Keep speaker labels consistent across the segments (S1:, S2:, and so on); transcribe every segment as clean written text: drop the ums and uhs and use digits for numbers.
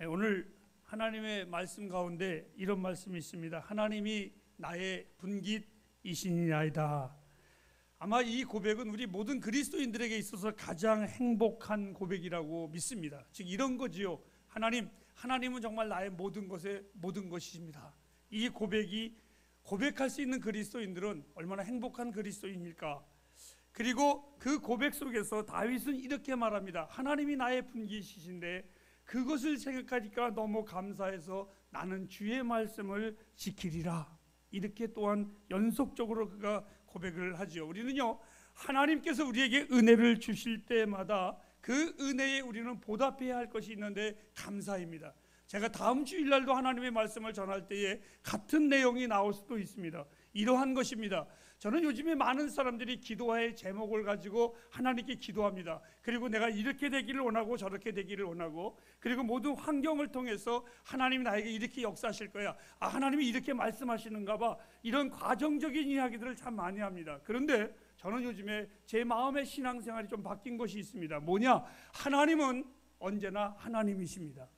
S1: 오늘 하나님의 말씀 가운데 이런 말씀이 있습니다. 하나님이 나의 분깃이시니이다. 아마 이 고백은 우리 모든 그리스도인들에게 있어서 가장 행복한 고백이라고 믿습니다. 즉 이런 거지요. 하나님은 정말 나의 모든 것이십니다. 이 고백이 고백할 수 있는 그리스도인들은 얼마나 행복한 그리스도인일까. 그리고 그 고백 속에서 다윗은 이렇게 말합니다. 하나님이 나의 분깃이신데 그것을 생각하니까 너무 감사해서 나는 주의 말씀을 지키리라. 이렇게 또한 연속적으로 그가 고백을 하지요. 우리는요, 하나님께서 우리에게 은혜를 주실 때마다 그 은혜에 우리는 보답해야 할 것이 있는데 감사입니다. 제가 다음 주일날도 하나님의 말씀을 전할 때에 같은 내용이 나올 수도 있습니다. 이러한 것입니다. 저는 요즘에 많은 사람들이 기도의 제목을 가지고 하나님께 기도합니다. 그리고 내가 이렇게 되기를 원하고 저렇게 되기를 원하고, 그리고 모든 환경을 통해서 하나님이 나에게 이렇게 역사하실 거야. 하나님이 이렇게 말씀하시는가 봐. 이런 과정적인 이야기들을 참 많이 합니다. 그런데 저는 요즘에 제 마음의 신앙생활이 좀 바뀐 것이 있습니다. 뭐냐? 하나님은 언제나 하나님이십니다.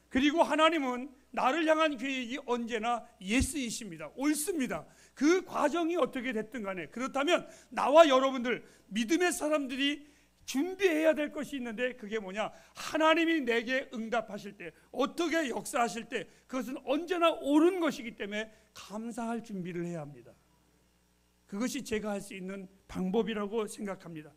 S1: 그리고 하나님은 나를 향한 계획이 언제나 예스이십니다. 옳습니다. 그 과정이 어떻게 됐든 간에, 그렇다면 나와 여러분들 믿음의 사람들이 준비해야 될 것이 있는데, 그게 뭐냐? 하나님이 내게 응답하실 때, 어떻게 역사하실 때 그것은 언제나 옳은 것이기 때문에 감사할 준비를 해야 합니다. 그것이 제가 할 수 있는 방법이라고 생각합니다.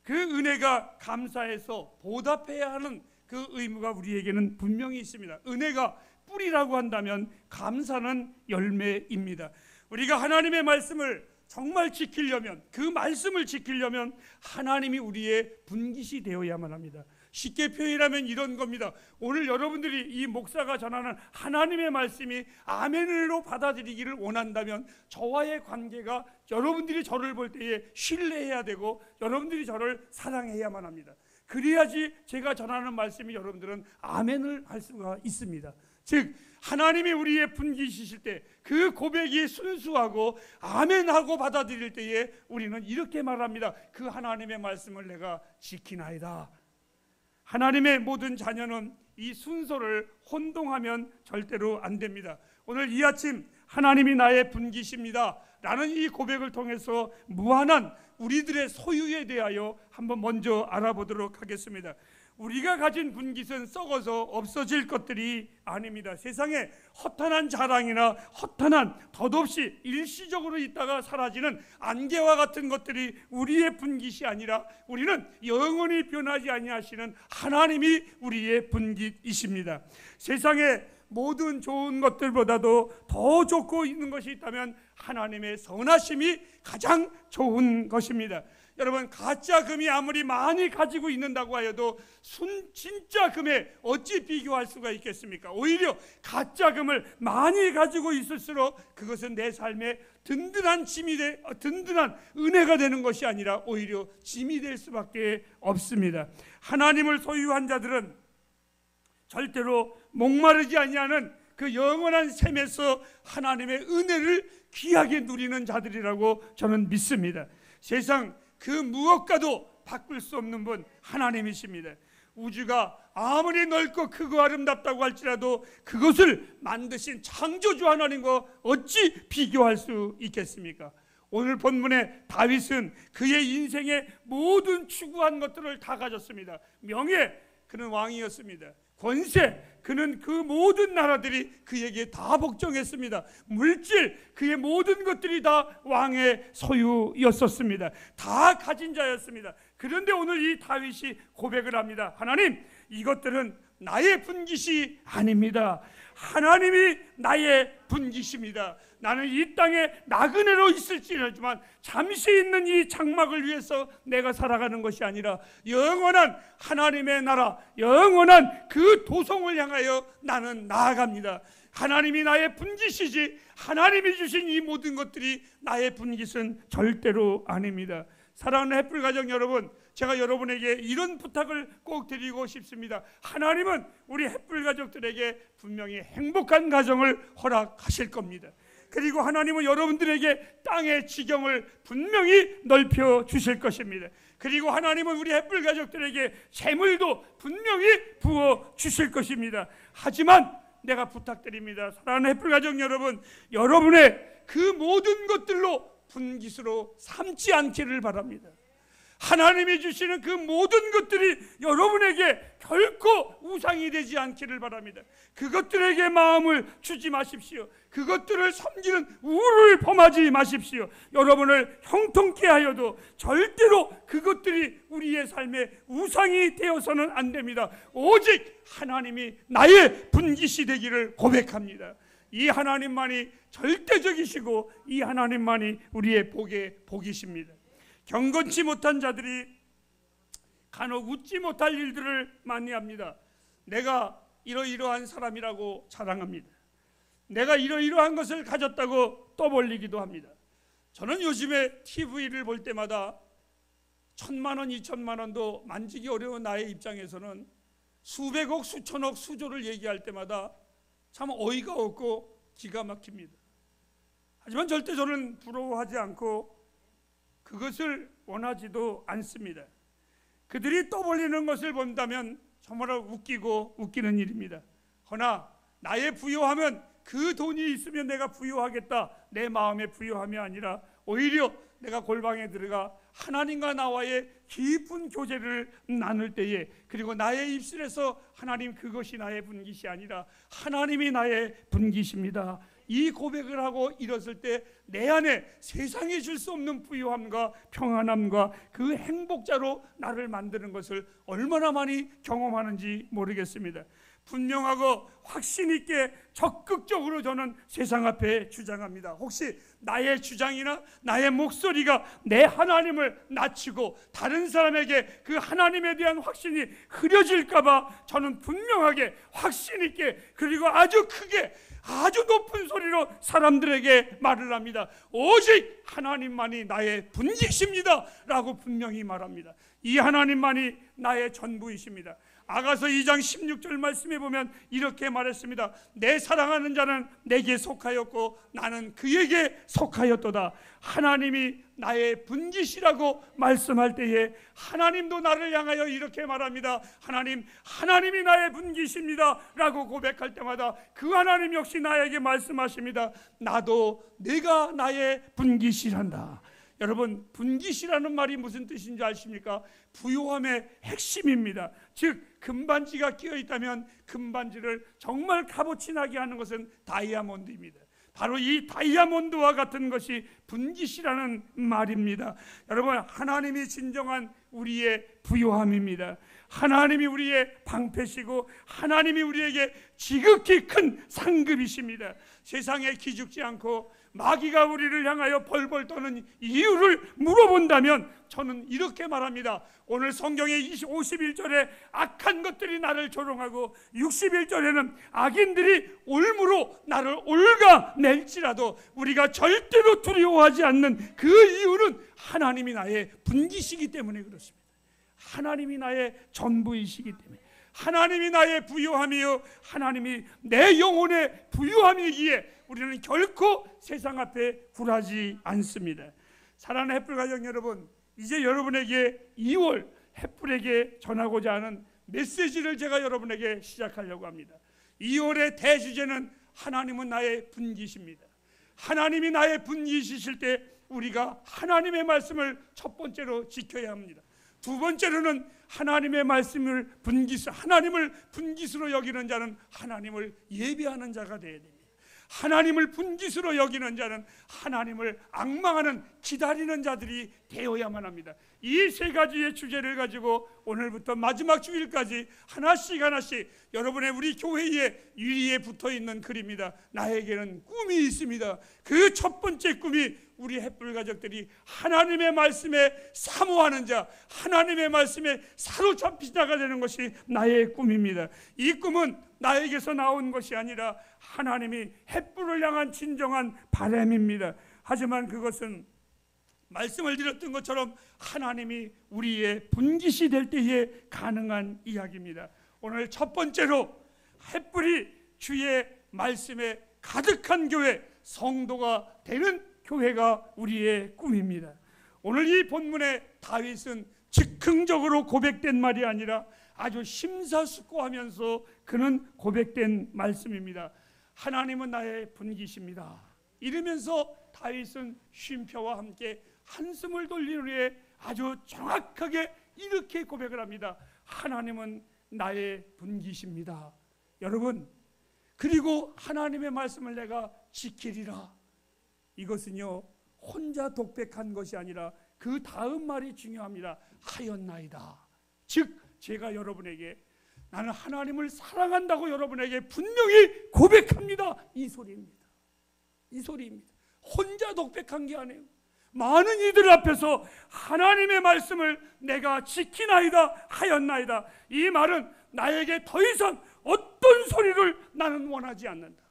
S1: 그 은혜가 감사해서 보답해야 하는 그 의무가 우리에게는 분명히 있습니다. 은혜가 뿌리라고 한다면 감사는 열매입니다. 우리가 하나님의 말씀을 정말 지키려면, 그 말씀을 지키려면 하나님이 우리의 분깃이 되어야만 합니다. 쉽게 표현하면 이런 겁니다. 오늘 여러분들이 이 목사가 전하는 하나님의 말씀이 아멘으로 받아들이기를 원한다면 저와의 관계가, 여러분들이 저를 볼 때에 신뢰해야 되고 여러분들이 저를 사랑해야만 합니다. 그래야지 제가 전하는 말씀이 여러분들은 아멘을 할 수가 있습니다. 즉 하나님이 우리의 분깃이실 때 그 고백이 순수하고 아멘하고 받아들일 때에 우리는 이렇게 말합니다. 그 하나님의 말씀을 내가 지키나이다. 하나님의 모든 자녀는 이 순서를 혼동하면 절대로 안 됩니다. 오늘 이 아침 하나님이 나의 분깃입니다 라는 이 고백을 통해서 무한한 우리들의 소유에 대하여 한번 먼저 알아보도록 하겠습니다. 우리가 가진 분깃은 썩어서 없어질 것들이 아닙니다. 세상에 허탄한 자랑이나 허탄한 덧없이 일시적으로 있다가 사라지는 안개와 같은 것들이 우리의 분깃이 아니라 우리는 영원히 변하지 아니하시는 하나님이 우리의 분깃이십니다. 세상에 모든 좋은 것들보다도 더 좋고 있는 것이 있다면 하나님의 선하심이 가장 좋은 것입니다. 여러분, 가짜 금이 아무리 많이 가지고 있는다고 하여도 진짜 금에 어찌 비교할 수가 있겠습니까? 오히려 가짜 금을 많이 가지고 있을수록 그것은 내 삶에 든든한 은혜가 되는 것이 아니라 오히려 짐이 될 수밖에 없습니다. 하나님을 소유한 자들은 절대로 목마르지 아니하는 그 영원한 샘에서 하나님의 은혜를 귀하게 누리는 자들이라고 저는 믿습니다. 세상 그 무엇과도 바꿀 수 없는 분 하나님이십니다. 우주가 아무리 넓고 크고 아름답다고 할지라도 그것을 만드신 창조주 하나님과 어찌 비교할 수 있겠습니까? 오늘 본문의 다윗은 그의 인생의 모든 추구한 것들을 다 가졌습니다. 명예, 그는 왕이었습니다. 권세, 그는 그 모든 나라들이 그에게 다 복종했습니다. 물질, 그의 모든 것들이 다 왕의 소유였었습니다. 다 가진 자였습니다. 그런데 오늘 이 다윗이 고백을 합니다. 하나님, 이것들은 나의 분깃이 아닙니다. 하나님이 나의 분깃입니다. 나는 이 땅에 나그네로 있을지라지만 잠시 있는 이 장막을 위해서 내가 살아가는 것이 아니라 영원한 하나님의 나라, 영원한 그 도성을 향하여 나는 나아갑니다. 하나님이 나의 분깃이지 하나님이 주신 이 모든 것들이 나의 분깃은 절대로 아닙니다. 사랑하는 햇불 가정 여러분, 제가 여러분에게 이런 부탁을 꼭 드리고 싶습니다. 하나님은 우리 햇불 가족들에게 분명히 행복한 가정을 허락하실 겁니다. 그리고 하나님은 여러분들에게 땅의 지경을 분명히 넓혀 주실 것입니다. 그리고 하나님은 우리 햇불 가족들에게 재물도 분명히 부어 주실 것입니다. 하지만 내가 부탁드립니다. 사랑하는 햇불 가족 여러분, 여러분의 그 모든 것들로 분깃으로 삼지 않기를 바랍니다. 하나님이 주시는 그 모든 것들이 여러분에게 결코 우상이 되지 않기를 바랍니다. 그것들에게 마음을 주지 마십시오. 그것들을 섬기는 우를 범하지 마십시오. 여러분을 형통케 하여도 절대로 그것들이 우리의 삶의 우상이 되어서는 안 됩니다. 오직 하나님이 나의 분깃이 되기를 고백합니다. 이 하나님만이 절대적이시고 이 하나님만이 우리의 복의 복이십니다. 경건치 못한 자들이 간혹 웃지 못할 일들을 많이 합니다. 내가 이러이러한 사람이라고 자랑합니다. 내가 이러이러한 것을 가졌다고 떠벌리기도 합니다. 저는 요즘에 TV를 볼 때마다 1,000만 원, 2,000만 원도 만지기 어려운 나의 입장에서는 수백억, 수천억, 수조를 얘기할 때마다 참 어이가 없고 기가 막힙니다. 하지만 절대 저는 부러워하지 않고 그것을 원하지도 않습니다. 그들이 떠벌리는 것을 본다면 정말 웃기고 웃기는 일입니다. 허나 나의 부요함은 그 돈이 있으면 내가 부요하겠다, 내 마음의 부요함이 아니라 오히려 내가 골방에 들어가 하나님과 나와의 깊은 교제를 나눌 때에, 그리고 나의 입술에서 하나님 그것이 나의 분깃이 아니라 하나님이 나의 분깃입니다, 이 고백을 하고 일었을 때 내 안에 세상에 줄 수 없는 부요함과 평안함과 그 행복자로 나를 만드는 것을 얼마나 많이 경험하는지 모르겠습니다. 분명하고 확신 있게 적극적으로 저는 세상 앞에 주장합니다. 혹시 나의 주장이나 나의 목소리가 내 하나님을 낮추고 다른 사람에게 그 하나님에 대한 확신이 흐려질까 봐 저는 분명하게 확신 있게, 그리고 아주 크게, 아주 높은 소리로 사람들에게 말을 합니다. 오직 하나님만이 나의 분깃입니다 라고 분명히 말합니다. 이 하나님만이 나의 전부이십니다. 아가서 2장 16절 말씀에 보면 이렇게 말했습니다. 내 사랑하는 자는 내게 속하였고 나는 그에게 속하였도다. 하나님이 나의 분깃이라고 말씀할 때에 하나님도 나를 향하여 이렇게 말합니다. 하나님이 나의 분깃입니다 라고 고백할 때마다 그 하나님 역시 나에게 말씀하십니다. 나도 내가 나의 분깃이란다. 여러분, 분깃이라는 말이 무슨 뜻인지 아십니까? 부요함의 핵심입니다. 즉 금반지가 끼어 있다면 금반지를 정말 값어치 나게 하는 것은 다이아몬드입니다. 바로 이 다이아몬드와 같은 것이 분깃이라는 말입니다. 여러분, 하나님이 진정한 우리의 부요함입니다. 하나님이 우리의 방패시고 하나님이 우리에게 지극히 큰 상급이십니다. 세상에 기죽지 않고 마귀가 우리를 향하여 벌벌 떠는 이유를 물어본다면 저는 이렇게 말합니다. 오늘 성경의 51절에 악한 것들이 나를 조롱하고 61절에는 악인들이 올무로 나를 올가낼지라도 우리가 절대로 두려워하지 않는 그 이유는 하나님이 나의 분깃이기 때문에 그렇습니다. 하나님이 나의 전부이시기 때문에, 하나님이 나의 부요함이요 하나님이 내 영혼의 부요함이기에 우리는 결코 세상 앞에 굴하지 않습니다. 사랑하는 햇불 가족 여러분, 이제 여러분에게 2월 햇불에게 전하고자 하는 메시지를 제가 여러분에게 시작하려고 합니다. 2월의 대주제는 하나님은 나의 분깃입니다. 하나님이 나의 분깃이실 때 우리가 하나님의 말씀을 첫 번째로 지켜야 합니다. 두 번째로는 하나님의 말씀을 하나님을 분깃으로 여기는 자는 하나님을 예배하는 자가 되어야 됩니다. 하나님을 분깃으로 여기는 자는 하나님을 앙망하는, 기다리는 자들이 되어야만 합니다. 이 세 가지의 주제를 가지고 오늘부터 마지막 주일까지 하나씩 여러분의 우리 교회의 유리에 붙어있는 글입니다. 나에게는 꿈이 있습니다. 그 첫 번째 꿈이 우리 햇불 가족들이 하나님의 말씀에 사모하는 자, 하나님의 말씀에 사로잡힌 자가 되는 것이 나의 꿈입니다. 이 꿈은 나에게서 나온 것이 아니라 하나님이 햇불을 향한 진정한 바람입니다. 하지만 그것은 말씀을 드렸던 것처럼 하나님이 우리의 분깃이 될 때에 가능한 이야기입니다. 오늘 첫 번째로 햇불이 주의 말씀에 가득한 교회, 성도가 되는 교회가 우리의 꿈입니다. 오늘 이 본문의 다윗은 즉흥적으로 고백된 말이 아니라 아주 심사숙고하면서 그는 고백된 말씀입니다. 하나님은 나의 분기십니다. 이러면서 다윗은 쉼표와 함께 한숨을 돌린 후에 아주 정확하게 이렇게 고백을 합니다. 하나님은 나의 분기십니다. 여러분, 그리고 하나님의 말씀을 내가 지키리라. 이것은요, 혼자 독백한 것이 아니라 그 다음 말이 중요합니다. 하였나이다. 즉 제가 여러분에게 나는 하나님을 사랑한다고 여러분에게 분명히 고백합니다. 이 소리입니다. 이 소리입니다. 혼자 독백한 게 아니에요. 많은 이들 앞에서 하나님의 말씀을 내가 지키나이다, 하였나이다. 이 말은 나에게 더 이상 어떤 소리를 나는 원하지 않는다.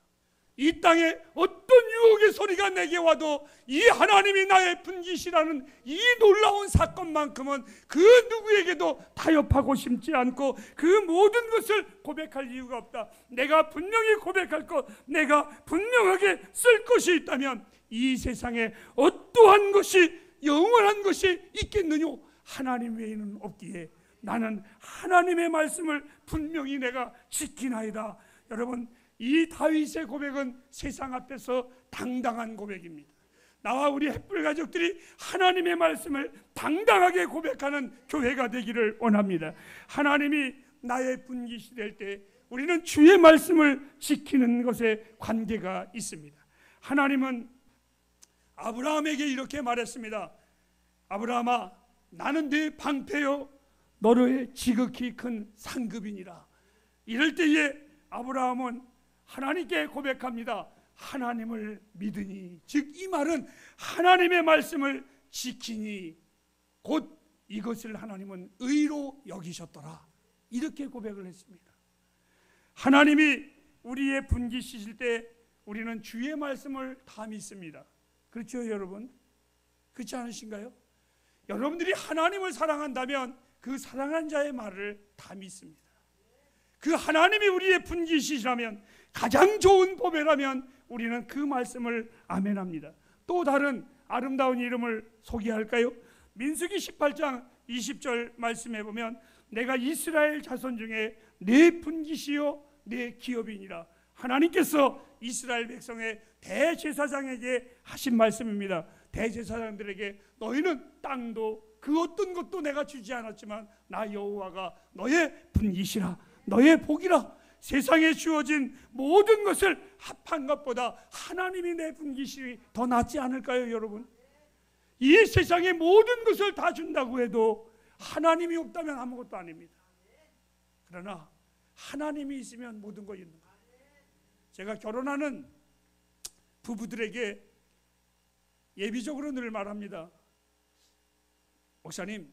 S1: 이 땅에 어떤 유혹의 소리가 내게 와도 이 하나님이 나의 분기시라는 이 놀라운 사건만큼은 그 누구에게도 타협하고 싶지 않고 그 모든 것을 고백할 이유가 없다. 내가 분명히 고백할 것, 내가 분명하게 쓸 것이 있다면 이 세상에 어떠한 것이 영원한 것이 있겠느냐? 하나님 외에는 없기에 나는 하나님의 말씀을 분명히 내가 지키나이다. 여러분, 이 다윗의 고백은 세상 앞에서 당당한 고백입니다. 나와 우리 햇불 가족들이 하나님의 말씀을 당당하게 고백하는 교회가 되기를 원합니다. 하나님이 나의 분기시 될 때 우리는 주의 말씀을 지키는 것에 관계가 있습니다. 하나님은 아브라함에게 이렇게 말했습니다. 아브라함아, 나는 네 방패요 너의 지극히 큰 상급이니라. 이럴 때에 아브라함은 하나님께 고백합니다. 하나님을 믿으니, 즉 이 말은 하나님의 말씀을 지키니 곧 이것을 하나님은 의로 여기셨더라. 이렇게 고백을 했습니다. 하나님이 우리의 분기시실 때 우리는 주의 말씀을 다 믿습니다. 그렇죠 여러분? 그렇지 않으신가요? 여러분들이 하나님을 사랑한다면 그 사랑한 자의 말을 다 믿습니다. 그 하나님이 우리의 분기시라면, 가장 좋은 보배라면 우리는 그 말씀을 아멘합니다. 또 다른 아름다운 이름을 소개할까요? 민수기 18장 20절 말씀해 보면 내가 이스라엘 자손 중에 내 분기시요 내 기업이니라. 하나님께서 이스라엘 백성의 대제사장에게 하신 말씀입니다. 대제사장들에게 너희는 땅도 그 어떤 것도 내가 주지 않았지만 나 여호와가 너의 분기시라, 너의 복이라. 세상에 주어진 모든 것을 합한 것보다 하나님이 내 분기시 더 낫지 않을까요 여러분? 이 세상의 모든 것을 다 준다고 해도 하나님이 없다면 아무것도 아닙니다. 그러나 하나님이 있으면 모든 거 있는 거예요. 제가 결혼하는 부부들에게 예비적으로 늘 말합니다. 목사님,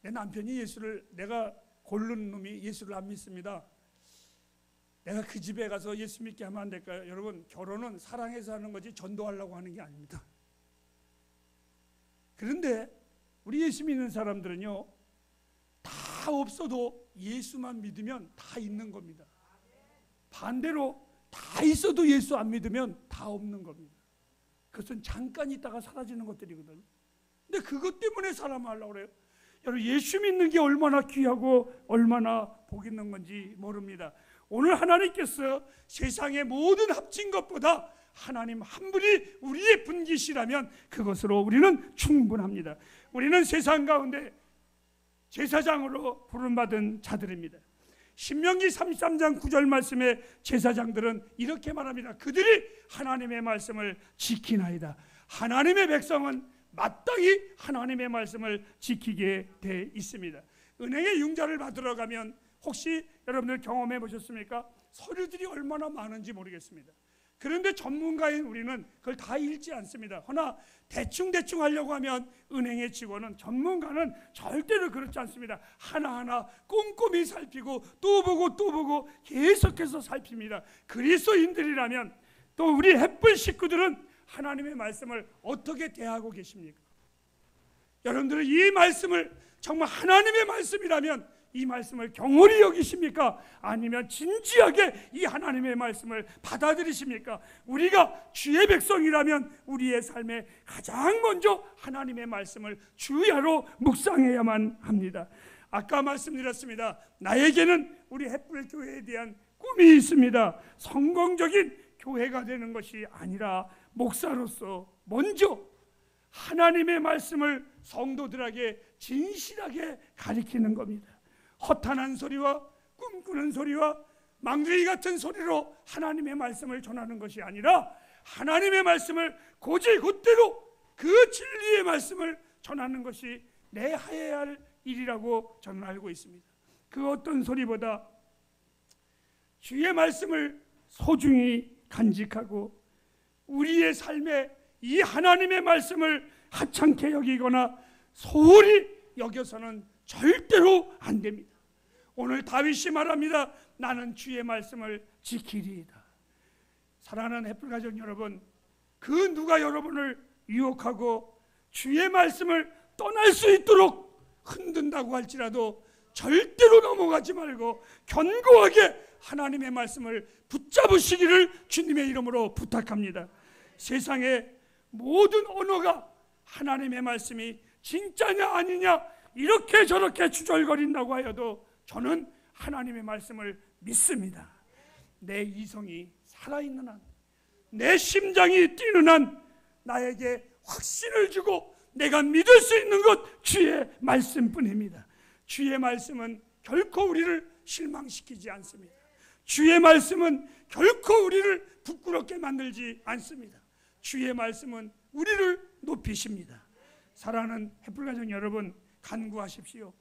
S1: 내 남편이 예수를, 내가 고르는 놈이 예수를 안 믿습니다. 내가 그 집에 가서 예수 믿게 하면 안 될까요? 여러분, 결혼은 사랑해서 하는 거지 전도하려고 하는 게 아닙니다. 그런데 우리 예수 믿는 사람들은요, 다 없어도 예수만 믿으면 다 있는 겁니다. 반대로 다 있어도 예수 안 믿으면 다 없는 겁니다. 그것은 잠깐 있다가 사라지는 것들이거든요. 근데 그것 때문에 사람을 하려고 그래요. 여러분, 예수 믿는 게 얼마나 귀하고 얼마나 복 있는 건지 모릅니다. 오늘 하나님께서 세상의 모든 합친 것보다 하나님 한 분이 우리의 분기시라면 그것으로 우리는 충분합니다. 우리는 세상 가운데 제사장으로 부름받은 자들입니다. 신명기 33장 9절 말씀에 제사장들은 이렇게 말합니다. 그들이 하나님의 말씀을 지키나이다. 하나님의 백성은 마땅히 하나님의 말씀을 지키게 돼 있습니다. 은행에 융자를 받으러 가면 혹시 여러분들 경험해 보셨습니까? 서류들이 얼마나 많은지 모르겠습니다. 그런데 전문가인 우리는 그걸 다 읽지 않습니다. 허나 대충 하려고 하면 은행의 직원은, 전문가는 절대로 그렇지 않습니다. 하나하나 꼼꼼히 살피고 또 보고 계속해서 살핍니다. 그리스도인들이라면, 또 우리 햇불 식구들은 하나님의 말씀을 어떻게 대하고 계십니까? 여러분들은 이 말씀을 정말 하나님의 말씀이라면 이 말씀을 경홀히 여기십니까? 아니면 진지하게 이 하나님의 말씀을 받아들이십니까? 우리가 주의 백성이라면 우리의 삶에 가장 먼저 하나님의 말씀을 주야로 묵상해야만 합니다. 아까 말씀드렸습니다. 나에게는 우리 햇불교회에 대한 꿈이 있습니다. 성공적인 교회가 되는 것이 아니라 목사로서 먼저 하나님의 말씀을 성도들에게 진실하게 가르치는 겁니다. 허탄한 소리와 꿈꾸는 소리와 망둥이 같은 소리로 하나님의 말씀을 전하는 것이 아니라 하나님의 말씀을 곧대로 그 진리의 말씀을 전하는 것이 내 해야 할 일이라고 저는 알고 있습니다. 그 어떤 소리보다 주의 말씀을 소중히 간직하고 우리의 삶에 이 하나님의 말씀을 하찮게 여기거나 소홀히 여겨서는 절대로 안 됩니다. 오늘 다윗이 말합니다. 나는 주의 말씀을 지키리이다. 사랑하는 햇불가족 여러분, 그 누가 여러분을 유혹하고 주의 말씀을 떠날 수 있도록 흔든다고 할지라도 절대로 넘어가지 말고 견고하게 하나님의 말씀을 붙잡으시기를 주님의 이름으로 부탁합니다. 세상의 모든 언어가 하나님의 말씀이 진짜냐 아니냐 이렇게 저렇게 주절거린다고 하여도 저는 하나님의 말씀을 믿습니다. 내 이성이 살아있는 한, 내 심장이 뛰는 한 나에게 확신을 주고 내가 믿을 수 있는 것 주의 말씀뿐입니다. 주의 말씀은 결코 우리를 실망시키지 않습니다. 주의 말씀은 결코 우리를 부끄럽게 만들지 않습니다. 주의 말씀은 우리를 높이십니다. 사랑하는 햇불가족 여러분, 간구하십시오.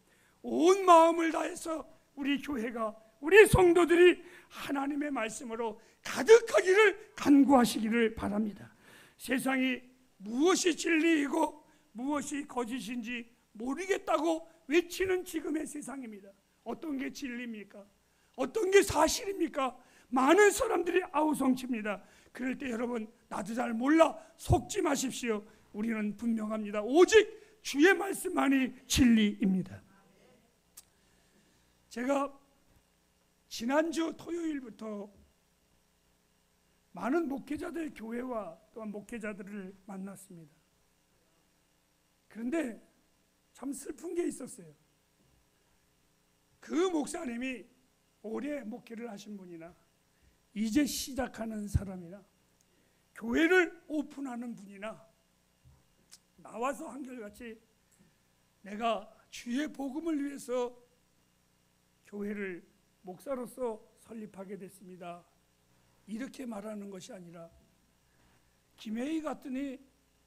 S1: 온 마음을 다해서 우리 교회가, 우리 성도들이 하나님의 말씀으로 가득하기를 간구하시기를 바랍니다. 세상이 무엇이 진리이고 무엇이 거짓인지 모르겠다고 외치는 지금의 세상입니다. 어떤 게 진리입니까? 어떤 게 사실입니까? 많은 사람들이 아우성칩니다. 그럴 때 여러분, 나도 잘 몰라 속지 마십시오. 우리는 분명합니다. 오직 주의 말씀만이 진리입니다. 제가 지난주 토요일부터 많은 목회자들 교회와 또한 목회자들을 만났습니다. 그런데 참 슬픈 게 있었어요. 그 목사님이 오래 목회를 하신 분이나 이제 시작하는 사람이나 교회를 오픈하는 분이나 나와서 한결같이 내가 주의 복음을 위해서 교회를 목사로서 설립하게 됐습니다, 이렇게 말하는 것이 아니라 김혜희 같으니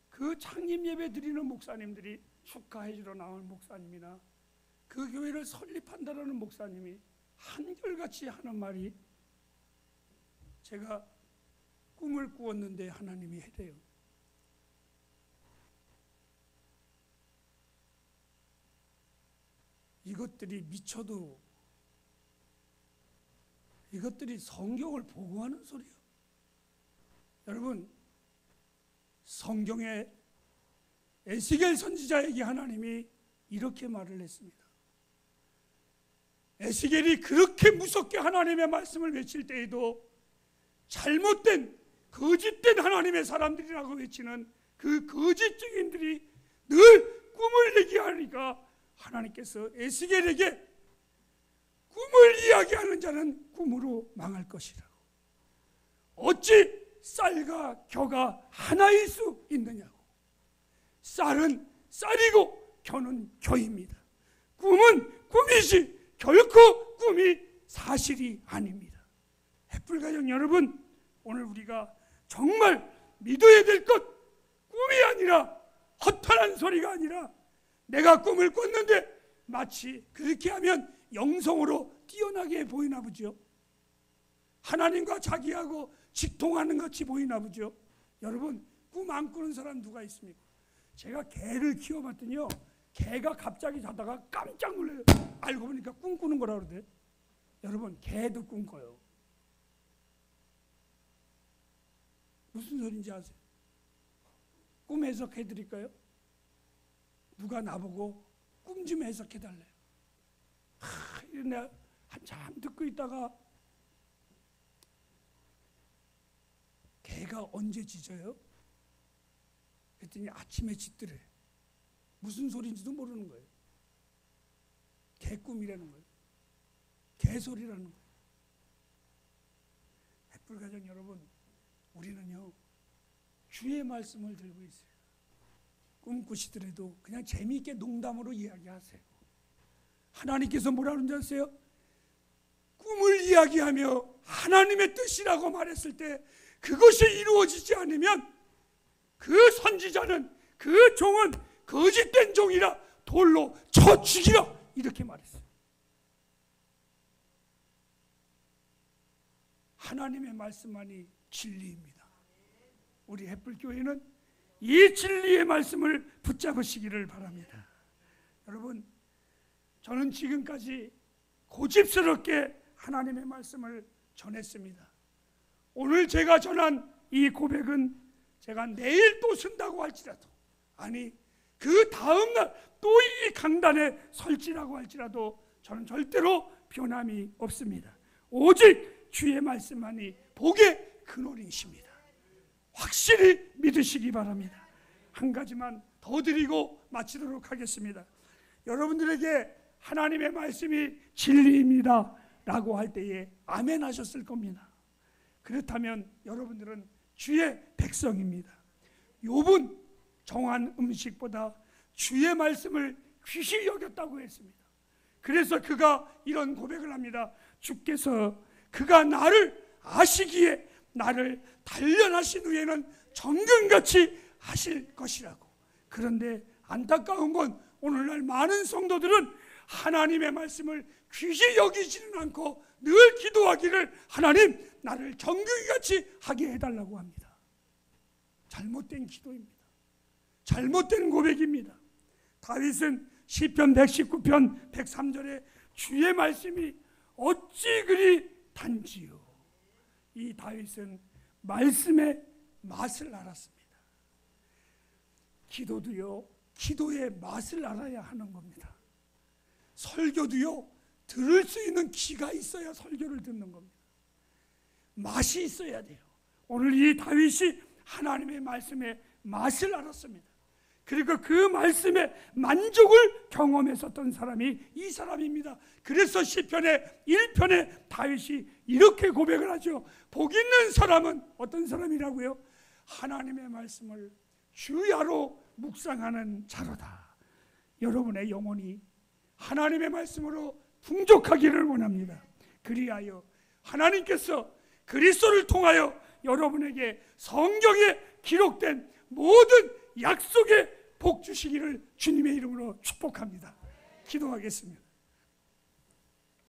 S1: 그 창립 예배 드리는 목사님들이 축하해 주러 나온 목사님이나 그 교회를 설립한다라는 목사님이 한결같이 하는 말이, 제가 꿈을 꾸었는데 하나님이 해래요. 이것들이 미쳐도 이것들이 성경을 보고하는 소리예요. 여러분, 성경에 에스겔 선지자에게 하나님이 이렇게 말을 했습니다. 에스겔이 그렇게 무섭게 하나님의 말씀을 외칠 때에도 잘못된 거짓된 하나님의 사람들이라고 외치는 그 거짓 증인들이 늘 꿈을 얘기하니까 하나님께서 에스겔에게 꿈을 이야기하는 자는 꿈으로 망할 것이라고, 어찌 쌀과 겨가 하나일 수 있느냐고. 쌀은 쌀이고 겨는 겨입니다. 꿈은 꿈이지 결코 꿈이 사실이 아닙니다. 햇불가족 여러분, 오늘 우리가 정말 믿어야 될 것, 꿈이 아니라 허탄한 소리가 아니라 내가 꿈을 꿨는데 마치 그렇게 하면 영성으로 뛰어나게 보이나 보죠. 하나님과 자기하고 직통하는 같이 보이나 보죠. 여러분, 꿈 안 꾸는 사람 누가 있습니까? 제가 개를 키워봤더니요, 개가 갑자기 자다가 깜짝 놀라요. 알고 보니까 꿈꾸는 거라 그러대. 여러분, 개도 꿈꿔요. 무슨 소리인지 아세요? 꿈 해석해 드릴까요? 누가 나보고 꿈 좀 해석해 달래요. 내가 한참 듣고 있다가 개가 언제 짖어요? 그랬더니 아침에 짖더래. 무슨 소리인지도 모르는 거예요. 개꿈이라는 거예요. 개소리라는 거예요. 햇불가정 여러분, 우리는요 주의 말씀을 들고 있어요. 꿈꾸시더라도 그냥 재미있게 농담으로 이야기하세요. 하나님께서 뭐라 그러는지 아세요? 꿈을 이야기하며 하나님의 뜻이라고 말했을 때 그것이 이루어지지 않으면 그 선지자는, 그 종은 거짓된 종이라 돌로 쳐 죽이라, 이렇게 말했어요. 하나님의 말씀만이 진리입니다. 우리 햇불교회는 이 진리의 말씀을 붙잡으시기를 바랍니다. 여러분, 저는 지금까지 고집스럽게 하나님의 말씀을 전했습니다. 오늘 제가 전한 이 고백은 제가 내일 또 쓴다고 할지라도, 아니 그 다음날 또 이 강단에 설지라고 할지라도 저는 절대로 변함이 없습니다. 오직 주의 말씀만이 복의 근원이십니다. 확실히 믿으시기 바랍니다. 한 가지만 더 드리고 마치도록 하겠습니다. 여러분들에게 하나님의 말씀이 진리입니다 라고 할 때에 아멘 하셨을 겁니다. 그렇다면 여러분들은 주의 백성입니다. 욥은 정한 음식보다 주의 말씀을 귀시 여겼다고 했습니다. 그래서 그가 이런 고백을 합니다. 주께서 그가 나를 아시기에 나를 단련하신 후에는 정금같이 하실 것이라고. 그런데 안타까운 건 오늘날 많은 성도들은 하나님의 말씀을 귀시 여기지는 않고 늘 기도하기를 하나님 나를 정금같이 하게 해달라고 합니다. 잘못된 기도입니다. 잘못된 고백입니다. 다윗은 시편 119편 103절에 주의 말씀이 어찌 그리 단지요. 이 다윗은 말씀의 맛을 알았습니다. 기도도요, 기도의 맛을 알아야 하는 겁니다. 설교도요, 들을 수 있는 귀가 있어야 설교를 듣는 겁니다. 맛이 있어야 돼요. 오늘 이 다윗이 하나님의 말씀의 맛을 알았습니다. 그리고 그 말씀의 만족을 경험했었던 사람이 이 사람입니다. 그래서 시편의 1편에 다윗이 이렇게 고백을 하죠. 복 있는 사람은 어떤 사람이라고요? 하나님의 말씀을 주야로 묵상하는 자로다. 여러분의 영혼이 하나님의 말씀으로 풍족하기를 원합니다. 그리하여 하나님께서 그리스도를 통하여 여러분에게 성경에 기록된 모든 약속의 복 주시기를 주님의 이름으로 축복합니다. 기도하겠습니다.